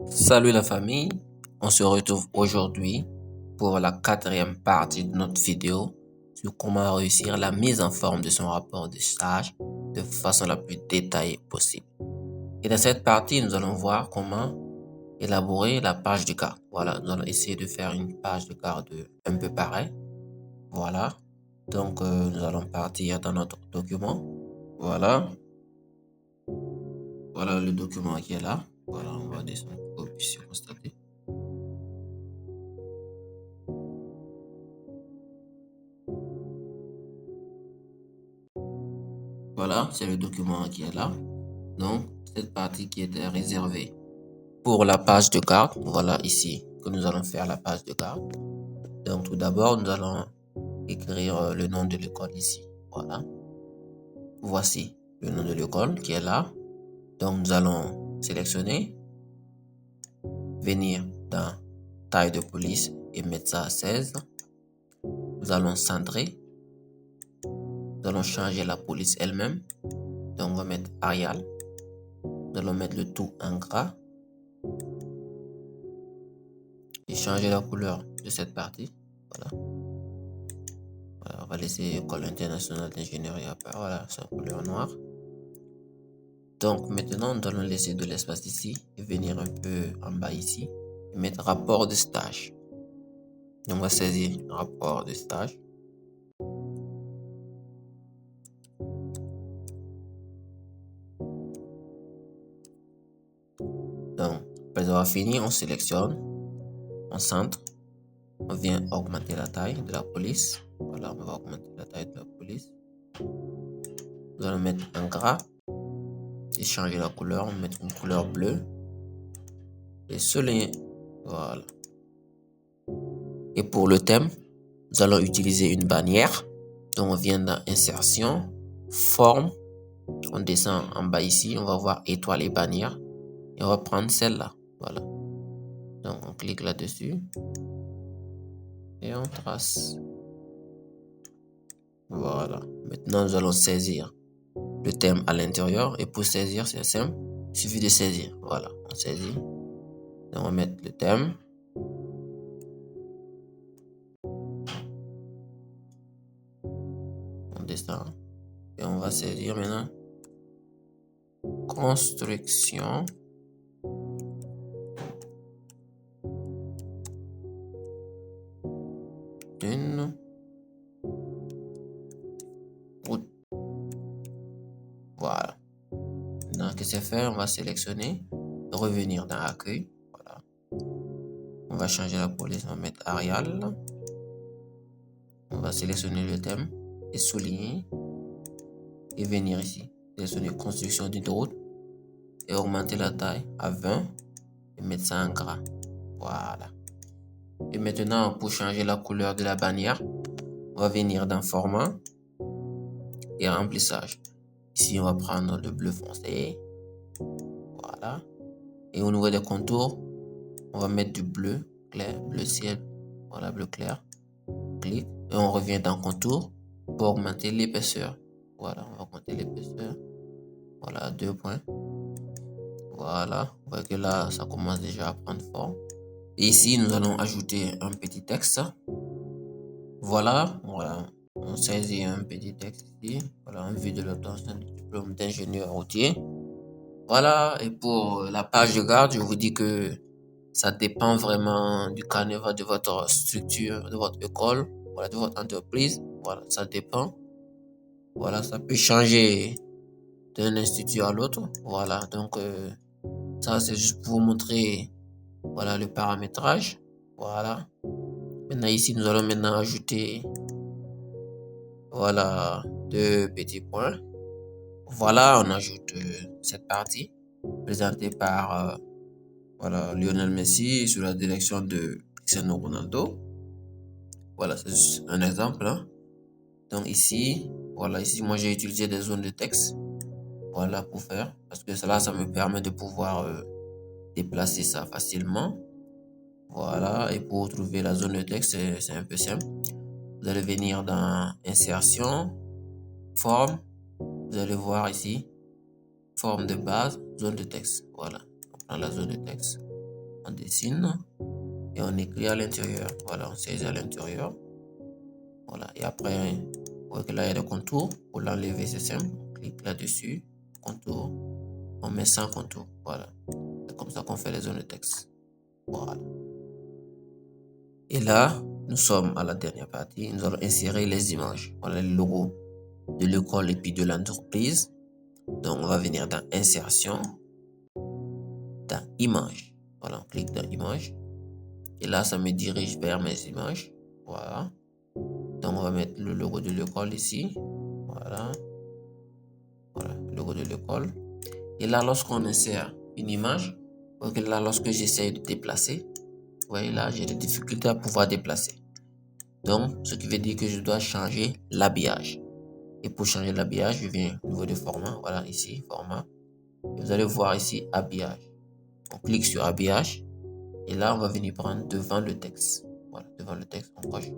Salut la famille, on se retrouve aujourd'hui pour la quatrième partie de notre vidéo sur comment réussir la mise en forme de son rapport de stage de façon la plus détaillée possible. Et dans cette partie, nous allons voir comment élaborer la page de garde. Voilà, nous allons essayer de faire une page de garde un peu pareille. Voilà, donc nous allons partir dans notre document. Voilà, voilà le document qui est là. Voilà, on va descendre pour que vous puissiez constater. Voilà, c'est le document qui est là. Donc, cette partie qui était réservée pour la page de garde. Voilà ici que nous allons faire la page de garde. Donc, tout d'abord, nous allons écrire le nom de l'école ici. Voilà. Voici le nom de l'école qui est là. Donc, nous allons sélectionner, venir dans taille de police et mettre ça à 16. Nous allons centrer. Nous allons changer la police elle-même. Donc, on va mettre Arial. Nous allons mettre le tout en gras. Et changer la couleur de cette partie. Voilà. Voilà, on va laisser École internationale d'ingénierie à part. Voilà, c'est en couleur noire. Donc maintenant, nous allons laisser de l'espace ici et venir un peu en bas ici et mettre rapport de stage. Donc on va saisir rapport de stage. Donc, après avoir fini, on sélectionne, on centre, on vient augmenter la taille de la police. Voilà, on va augmenter la taille de la police. Nous allons mettre en gras et changer la couleur, on va mettre une couleur bleue et souligner. Voilà. Et pour le thème, nous allons utiliser une bannière. Donc on vient dans insertion, forme, on descend en bas ici, on va voir étoile et bannière et on va prendre celle-là. Voilà. Donc on clique là-dessus et on trace. Voilà. Maintenant nous allons saisir le thème à l'intérieur et pour saisir c'est simple, il suffit de saisir. Voilà, on saisit. Donc on va mettre le thème. On descend et on va saisir maintenant construction d'une route. Voilà. Maintenant que c'est fait, on va sélectionner, revenir dans accueil. Voilà. On va changer la police, on va mettre Arial. On va sélectionner le thème et souligner et venir ici. Sélectionner construction d'une route et augmenter la taille à 20 et mettre ça en gras. Voilà. Et maintenant, pour changer la couleur de la bannière, on va venir dans format et remplissage. Ici, on va prendre le bleu foncé. Voilà. Et au niveau des contours, on va mettre du bleu clair, bleu ciel. Voilà, bleu clair. Clic. Et on revient dans contour pour augmenter l'épaisseur. Voilà, on va augmenter l'épaisseur. Voilà, 2 points. Voilà, vous voyez que là, ça commence déjà à prendre forme. Et ici, nous allons ajouter un petit texte. Voilà, voilà. On saisit un petit texte ici. Voilà, en vue de l'obtention du diplôme d'ingénieur routier. Voilà, et pour la page de garde, je vous dis que ça dépend vraiment du carnet de votre structure, de votre école, voilà, de votre entreprise. Voilà, ça dépend. Voilà, ça peut changer d'un institut à l'autre. Voilà, donc ça c'est juste pour vous montrer voilà le paramétrage. Voilà. Maintenant ici nous allons maintenant ajouter voilà 2 petits points. Voilà, on ajoute cette partie présentée par voilà, Lionel Messi sous la direction de Cristiano Ronaldo. Voilà, c'est juste un exemple. Hein. Donc ici, voilà, ici moi j'ai utilisé des zones de texte. Voilà pour faire, parce que cela, ça me permet de pouvoir déplacer ça facilement. Voilà, et pour trouver la zone de texte, c'est un peu simple. Vous allez venir dans insertion, forme. Vous allez voir ici, forme de base, zone de texte. Voilà, on prend la zone de texte. dessine et on écrit à l'intérieur. Voilà, on saisit à l'intérieur. Voilà, et après, vous voyez que là, il y a des contours. Pour l'enlever, c'est simple. On clique là-dessus, contour. On met sans contour. Voilà. C'est comme ça qu'on fait les zones de texte. Voilà. Et là, nous sommes à la dernière partie. Nous allons insérer les images. Voilà le logo de l'école et puis de l'entreprise. Donc, on va venir dans Insertion, dans Images. Voilà, on clique dans Images. Et là, ça me dirige vers mes images. Voilà. Donc, on va mettre le logo de l'école ici. Voilà. Voilà, le logo de l'école. Et là, lorsqu'on insère une image, donc là, lorsque j'essaie de déplacer, vous voyez là, j'ai des difficultés à pouvoir déplacer. Donc, ce qui veut dire que je dois changer l'habillage. Et pour changer l'habillage, je viens au niveau de format. Voilà, ici, format. Et vous allez voir ici, habillage. On clique sur habillage. Et là, on va venir prendre devant le texte. Voilà, devant le texte, on coche.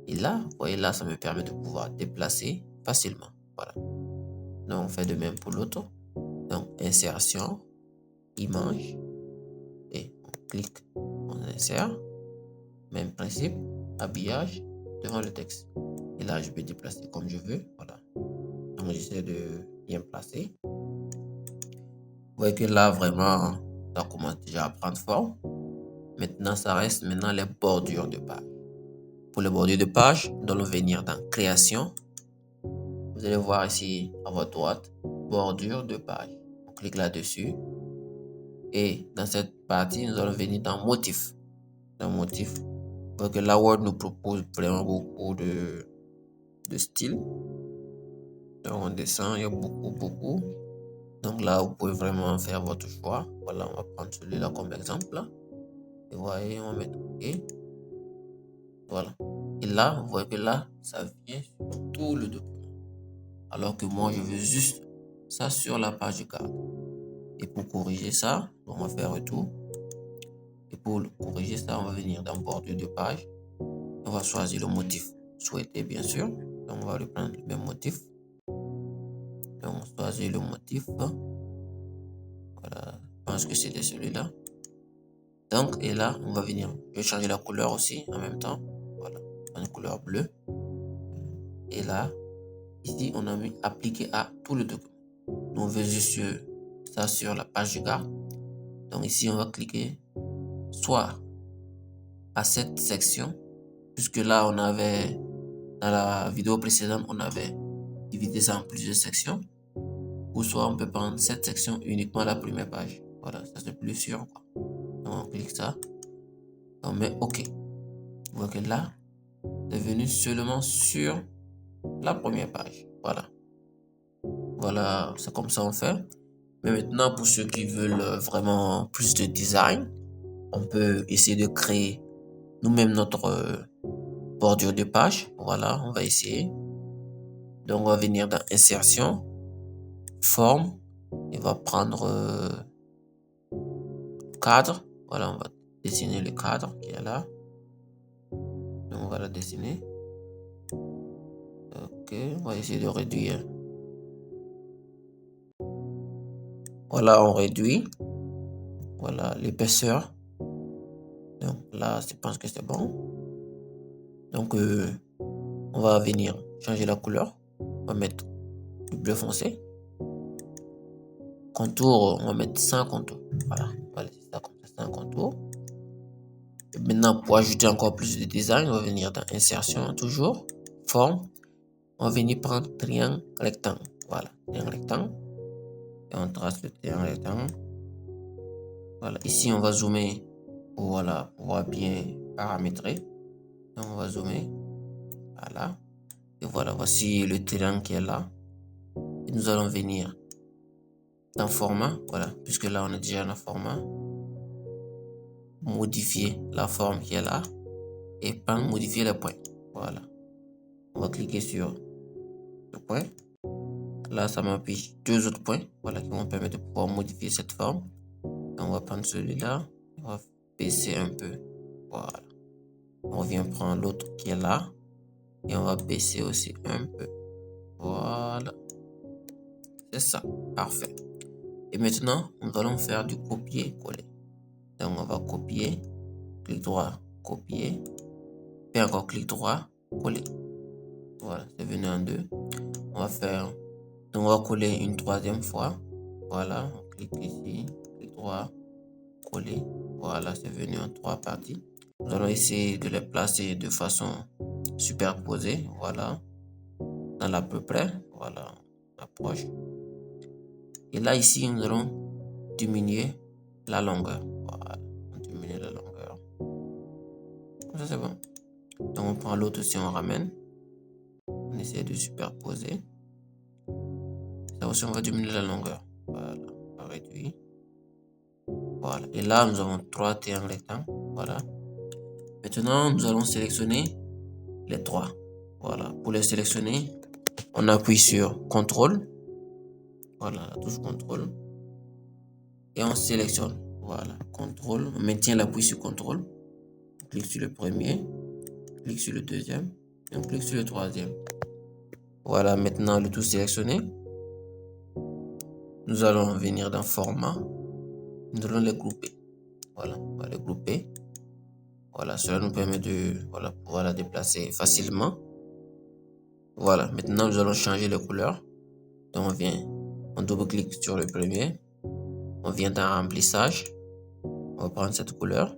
Et là, vous voyez là, ça me permet de pouvoir déplacer facilement. Voilà. Donc, on fait de même pour l'autre. Donc, insertion, image. Et on clique, on insère. Même principe, habillage devant le texte. Et là, je peux déplacer comme je veux. Voilà. Donc, j'essaie de bien placer. Vous voyez que là, vraiment, ça commence déjà à prendre forme. Maintenant, ça reste maintenant les bordures de page. Pour les bordures de page, nous allons venir dans Création. Vous allez voir ici à votre droite, bordure de page. On clique là-dessus. Et dans cette partie, nous allons venir dans Motif. Dans Motif, vous voyez que la Word nous propose vraiment beaucoup de styles. Donc, on descend, il y a beaucoup. Donc là, vous pouvez vraiment faire votre choix. Voilà, on va prendre celui-là comme exemple. Et vous voyez, on va mettre OK. Voilà. Et là, vous voyez que là, ça vient sur tout le document. Alors que moi, je veux juste ça sur la page de garde. Et pour corriger ça, on va faire retour. Et pour corriger ça, on va venir dans bordure de page. On va choisir le motif souhaité, bien sûr. Donc, on va reprendre le même motif. Donc, on choisit le motif. Voilà, je pense que c'était celui-là. Donc, et là, on va venir. Je vais changer la couleur aussi en même temps. Voilà, une couleur bleue. Et là, ici, on a mis appliquer à tout le document. Nous, on veut juste ça sur la page de garde. Donc, ici, on va cliquer soit à cette section, puisque là, on avait, dans la vidéo précédente, on avait divisé ça en plusieurs sections. Ou soit on peut prendre cette section uniquement la première page. Voilà, ça c'est plus sûr, quoi. Donc, on clique ça. On met OK. Vous voyez que là, c'est venu seulement sur la première page. Voilà. Voilà, c'est comme ça on fait. Mais maintenant, pour ceux qui veulent vraiment plus de design, on peut essayer de créer nous-mêmes notre bordure de page. Voilà, on va essayer. Donc, on va venir dans Insertion, Forme. Et on va prendre cadre. Voilà, on va dessiner le cadre qui est là. Donc, on va le dessiner. Ok, on va essayer de réduire. Voilà, on réduit. Voilà l'épaisseur. Donc là, je pense que c'est bon. Donc, on va venir changer la couleur. On va mettre du bleu foncé. Contour, on va mettre sans contour. Voilà, on va laisser ça comme ça, sans contour. Et maintenant, pour ajouter encore plus de design, on va venir dans Insertion, toujours, Forme. On va venir prendre triangle rectangle. Voilà, triangle rectangle. Et on trace le triangle rectangle. Voilà, ici, on va zoomer pour voilà, pouvoir bien paramétrer. Donc, on va zoomer. Voilà. Et voilà, voici le triangle qui est là. Et nous allons venir dans format. Voilà, puisque là, on est déjà dans format. Modifier la forme qui est là. Et prendre, modifier les points. Voilà. On va cliquer sur le point. Là, ça m'affiche deux autres points. Voilà, qui vont permettre de pouvoir modifier cette forme. Et on va prendre celui-là. On va baisser un peu. Voilà. On vient prendre l'autre qui est là. Et on va baisser aussi un peu. Voilà. C'est ça. Parfait. Et maintenant, nous allons faire du copier-coller. Donc, on va copier, clic droit, copier, puis encore clic droit, coller. Voilà, c'est venu en 2. On va faire, donc on va coller une 3e fois. Voilà, on clique ici, clic droit, coller. Voilà, c'est venu en 3 parties. Nous allons essayer de les placer de façon superposée. Voilà, dans l'à peu près. Voilà, on approche. Et là, ici, nous allons diminuer la longueur. Voilà, on diminue la longueur. Ça, c'est bon. Donc, on prend l'autre aussi, on ramène. On essaie de superposer. Ça aussi, on va diminuer la longueur. Voilà, on va réduire. Voilà. Et là, nous avons 3 triangles rectangles. Voilà. Maintenant, nous allons sélectionner les 3. Voilà. Pour les sélectionner, on appuie sur CTRL. Voilà, la touche CTRL. Et on sélectionne. Voilà, CTRL. On maintient l'appui sur CTRL. On clique sur le premier. On clique sur le deuxième. Et on clique sur le troisième. Voilà, maintenant le tout sélectionné. Nous allons venir dans Format. Nous allons les grouper. Voilà, on va les grouper. Voilà, cela nous permet de pouvoir la déplacer facilement. Voilà, maintenant nous allons changer les couleurs. Donc on double-clique sur le premier. On vient dans Remplissage. On va prendre cette couleur.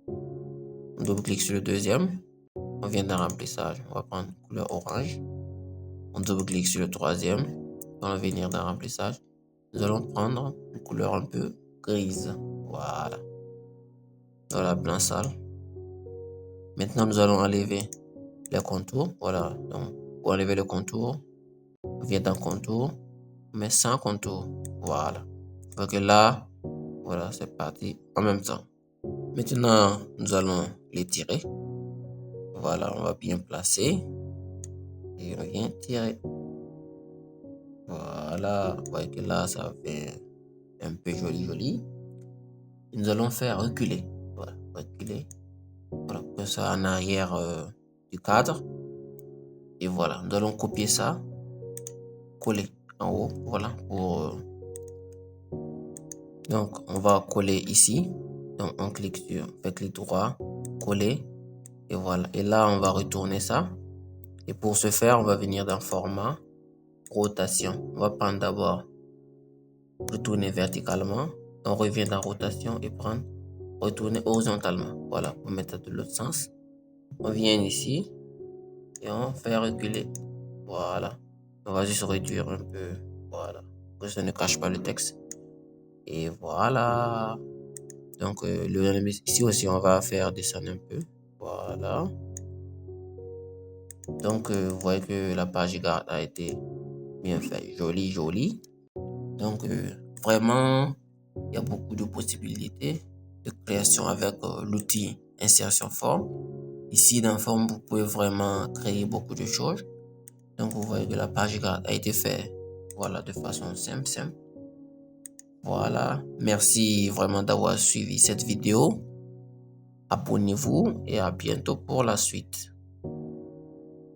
On double-clique sur le deuxième. On vient dans Remplissage. On va prendre couleur orange. On double-clique sur le troisième. On va venir dans Remplissage. Nous allons prendre une couleur un peu grise. Voilà. Voilà, blanc sale. Maintenant, nous allons enlever les contours. Voilà. Donc, pour enlever le contour, on vient dans Contour. On met sans contour. Voilà. Donc là, voilà, c'est parti en même temps. Maintenant, nous allons les tirer. Voilà, on va bien placer. Et on vient tirer. Voilà. Vous voyez que là, ça fait un peu joli. Et nous allons faire reculer. Voilà, reculer. Voilà, pour que ça en arrière du cadre. Et voilà, nous allons copier ça, coller en haut. Voilà, donc on va coller ici. Donc on clique sur, on fait clic droit, coller. Et voilà, et là on va retourner ça. Et pour ce faire, on va venir dans Format, Rotation. On va prendre d'abord, retourner verticalement. On revient dans Rotation et prendre, retourner horizontalement. Voilà, on met ça de l'autre sens. On vient ici et on fait reculer. Voilà. On va juste réduire un peu. Voilà. Que ça ne cache pas le texte. Et voilà. Donc, ici aussi, on va faire descendre un peu. Voilà. Donc, vous voyez que la page garde a été bien faite. Joli. Donc, vraiment, il y a beaucoup de possibilités de création avec l'outil Insertion Forme. Ici, dans Forme, vous pouvez vraiment créer beaucoup de choses. Donc, vous voyez que la page garde a été faite, voilà, de façon simple. Voilà. Merci vraiment d'avoir suivi cette vidéo. Abonnez-vous et à bientôt pour la suite.